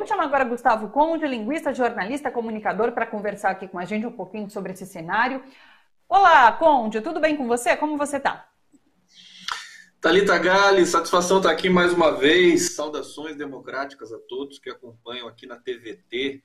Vamos chamar agora Gustavo Conde, linguista, jornalista, comunicador, para conversar aqui com a gente um pouquinho sobre esse cenário. Olá, Conde, tudo bem com você? Como você está? Thalita Gale, satisfação estar aqui mais uma vez. Saudações democráticas a todos que acompanham aqui na TVT,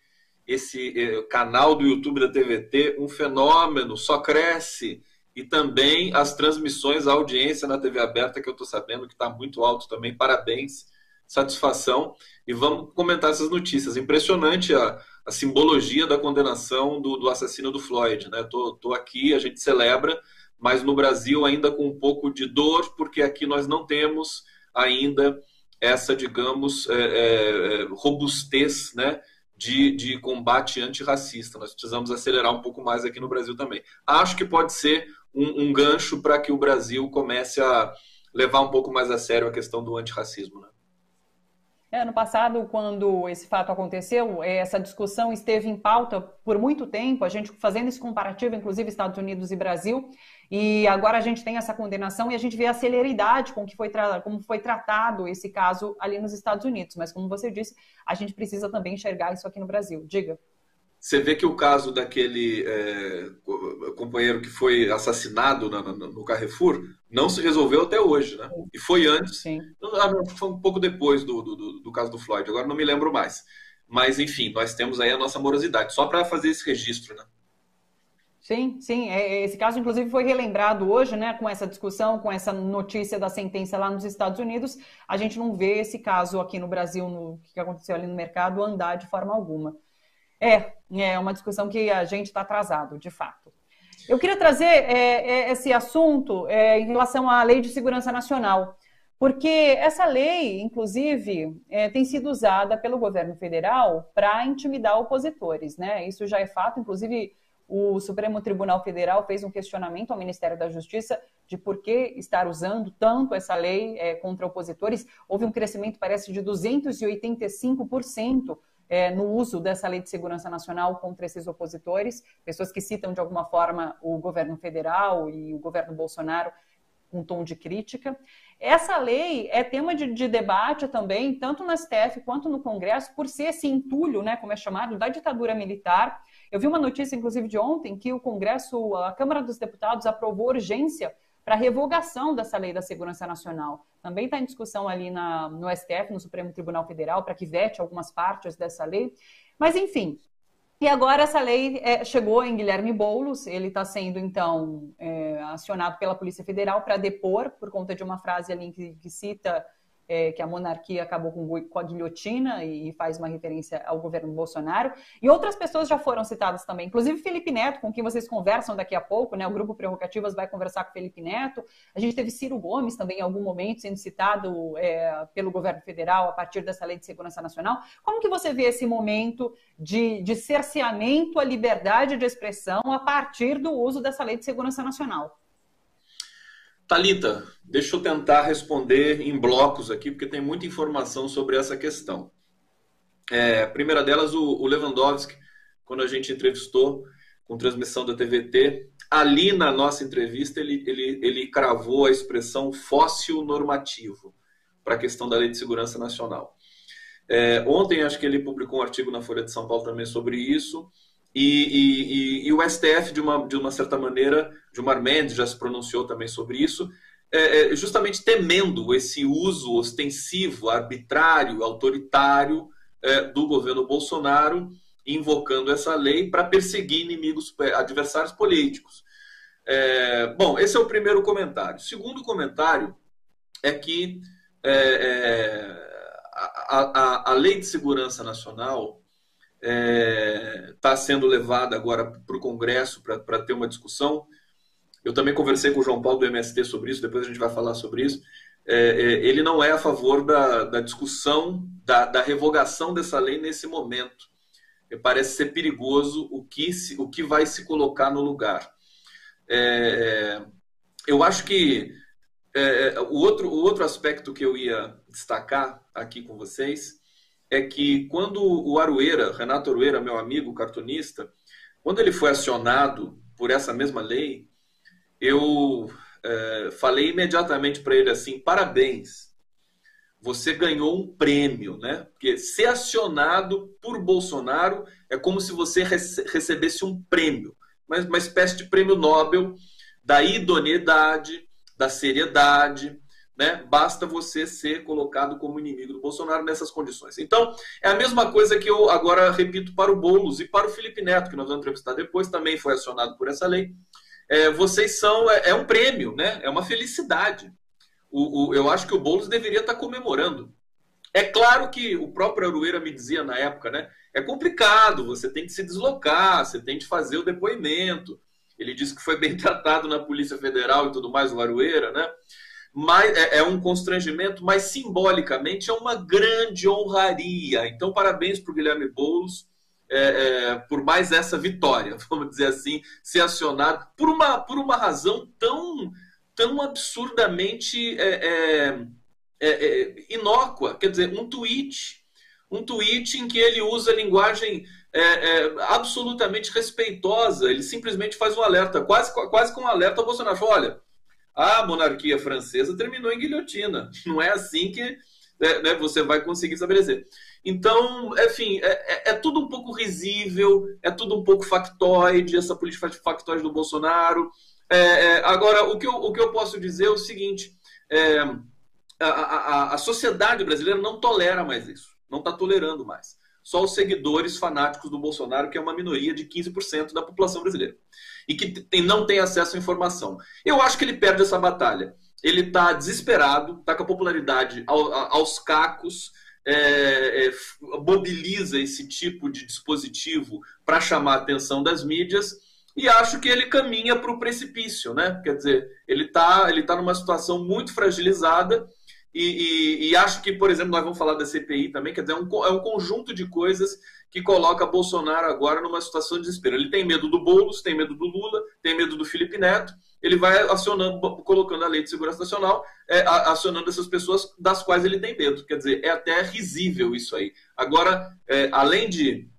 esse canal do YouTube da TVT, um fenômeno, só cresce. E também as transmissões, a audiência na TV aberta, que eu estou sabendo que está muito alto também. Parabéns, satisfação. E vamos comentar essas notícias. Impressionante a simbologia da condenação do assassino do Floyd, né? Tô aqui, a gente celebra, mas no Brasil ainda com um pouco de dor, porque aqui nós não temos ainda essa, digamos, robustez, né, de combate antirracista. Nós precisamos acelerar um pouco mais aqui no Brasil também. Acho que pode ser um gancho para que o Brasil comece a levar um pouco mais a sério a questão do antirracismo, né? Ano passado, quando esse fato aconteceu, essa discussão esteve em pauta por muito tempo, a gente fazendo esse comparativo, inclusive Estados Unidos e Brasil, e agora a gente tem essa condenação e a gente vê a celeridade com que como foi tratado esse caso ali nos Estados Unidos. Mas, como você disse, a gente precisa também enxergar isso aqui no Brasil. Diga. Você vê que o caso daquele companheiro que foi assassinado no Carrefour não se resolveu até hoje, né? E foi antes, Sim. Foi um pouco depois do caso do Floyd, agora não me lembro mais. Mas, enfim, nós temos aí a nossa morosidade, só para fazer esse registro, né? Sim, sim. Esse caso, inclusive, foi relembrado hoje, né, com essa discussão, com essa notícia da sentença lá nos Estados Unidos. A gente não vê esse caso aqui no Brasil, no que aconteceu ali no mercado, andar de forma alguma. É uma discussão que a gente está atrasado, de fato. Eu queria trazer esse assunto em relação à Lei de Segurança Nacional, porque essa lei, inclusive, tem sido usada pelo governo federal para intimidar opositores, né? Isso já é fato, inclusive o Supremo Tribunal Federal fez um questionamento ao Ministério da Justiça de por que estar usando tanto essa lei contra opositores. Houve um crescimento, parece, de 285%. No uso dessa Lei de Segurança Nacional contra esses opositores, pessoas que citam de alguma forma o governo federal e o governo Bolsonaro com tom de crítica. Essa lei é tema de debate também, tanto no STF quanto no Congresso, por ser esse entulho, né, como é chamado, da ditadura militar. Eu vi uma notícia, inclusive, de ontem, que o Congresso, a Câmara dos Deputados, aprovou urgência para a revogação dessa Lei da Segurança Nacional. Também está em discussão ali no STF, no Supremo Tribunal Federal, para que vete algumas partes dessa lei. Mas, enfim, e agora essa lei chegou em Guilherme Boulos, ele está sendo, então, acionado pela Polícia Federal para depor, por conta de uma frase ali que cita que a monarquia acabou com a guilhotina e faz uma referência ao governo Bolsonaro. E outras pessoas já foram citadas também, inclusive Felipe Neto, com quem vocês conversam daqui a pouco, né? O Grupo Prerrogativas vai conversar com Felipe Neto. A gente teve Ciro Gomes também em algum momento sendo citado pelo governo federal a partir dessa Lei de Segurança Nacional. Como que você vê esse momento de cerceamento à liberdade de expressão a partir do uso dessa Lei de Segurança Nacional? Thalita, deixa eu tentar responder em blocos aqui, porque tem muita informação sobre essa questão. A primeira delas, o Lewandowski, quando a gente entrevistou com transmissão da TVT, ali na nossa entrevista ele cravou a expressão fóssil normativo para a questão da Lei de Segurança Nacional. Ontem, acho que ele publicou um artigo na Folha de São Paulo também sobre isso, e o STF, de uma certa maneira, Gilmar Mendes já se pronunciou também sobre isso, justamente temendo esse uso ostensivo, arbitrário, autoritário do governo Bolsonaro, invocando essa lei para perseguir inimigos, adversários políticos. Bom, esse é o primeiro comentário. O segundo comentário é que a Lei de Segurança Nacional está sendo levada agora para o Congresso para ter uma discussão. Eu também conversei com o João Paulo do MST sobre isso, depois a gente vai falar sobre isso. Ele não é a favor da discussão, da revogação dessa lei nesse momento. Parece ser perigoso o que vai se colocar no lugar. Eu acho que o outro aspecto que eu ia destacar aqui com vocês é que quando o Aroeira, Renato Aroeira, meu amigo cartunista, quando ele foi acionado por essa mesma lei, eu falei imediatamente para ele assim: parabéns, você ganhou um prêmio, né? Porque ser acionado por Bolsonaro é como se você recebesse um prêmio, mas uma espécie de prêmio Nobel da idoneidade, da seriedade, né? Basta você ser colocado como inimigo do Bolsonaro nessas condições. Então, é a mesma coisa que eu agora repito para o Boulos e para o Felipe Neto, que nós vamos entrevistar depois, também foi acionado por essa lei. Vocês são... É um prêmio, né? É uma felicidade. Eu acho que o Boulos deveria estar comemorando. É claro que o próprio Arueira me dizia na época, né? É complicado, você tem que se deslocar, você tem que fazer o depoimento. Ele disse que foi bem tratado na Polícia Federal e tudo mais, o Arueira, né? Mas é um constrangimento, mas simbolicamente é uma grande honraria. Então, parabéns para o Guilherme Boulos por mais essa vitória, vamos dizer assim, ser acionado por uma razão tão absurdamente inócua. Quer dizer, um tweet em que ele usa linguagem absolutamente respeitosa. Ele simplesmente faz um alerta, quase com um alerta ao Bolsonaro. Olha, a monarquia francesa terminou em guilhotina. Não é assim que você vai conseguir estabelecer. Então, enfim, é tudo um pouco risível, é tudo um pouco factoide, essa política factoide do Bolsonaro. Agora, o que eu posso dizer é o seguinte, a sociedade brasileira não tolera mais isso, não está tolerando mais. Só os seguidores fanáticos do Bolsonaro, que é uma minoria de 15% da população brasileira, e que não tem acesso à informação. Eu acho que ele perde essa batalha. Ele está desesperado, está com a popularidade aos cacos, mobiliza esse tipo de dispositivo para chamar a atenção das mídias, e acho que ele caminha para o precipício, né? Quer dizer, ele tá numa situação muito fragilizada, e acho que, por exemplo, nós vamos falar da CPI também, quer dizer, é um conjunto de coisas que coloca Bolsonaro agora numa situação de desespero. Ele tem medo do Boulos, tem medo do Lula, tem medo do Felipe Neto, ele vai acionando, colocando a Lei de Segurança Nacional, acionando essas pessoas das quais ele tem medo. Quer dizer, é até risível isso aí. Agora, além de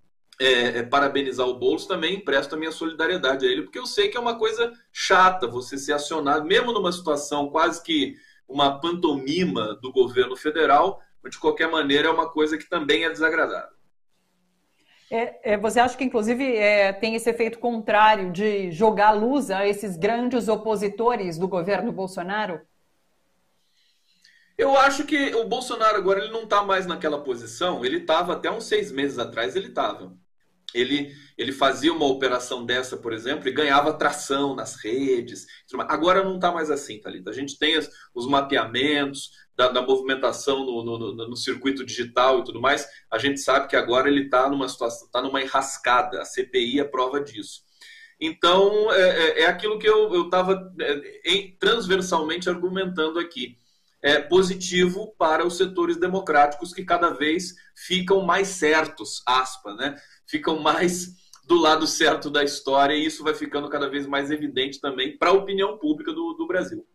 parabenizar o Boulos, também presto a minha solidariedade a ele, porque eu sei que é uma coisa chata você ser acionado, mesmo numa situação quase que uma pantomima do governo federal, mas de qualquer maneira é uma coisa que também é desagradável. Você acha que, inclusive, tem esse efeito contrário de jogar luz a esses grandes opositores do governo Bolsonaro? Eu acho que o Bolsonaro agora ele não está mais naquela posição, ele estava até uns 6 meses atrás, ele estava. Ele fazia uma operação dessa, por exemplo, e ganhava tração nas redes. Agora não está mais assim, Thalita. A gente tem os mapeamentos da movimentação no circuito digital e tudo mais. A gente sabe que agora ele está numa situação, está numa enrascada. A CPI é prova disso. Então, é aquilo que eu estava transversalmente argumentando aqui. É positivo para os setores democráticos que cada vez ficam mais certos, aspas, né? Ficam mais do lado certo da história, e isso vai ficando cada vez mais evidente também para a opinião pública do Brasil.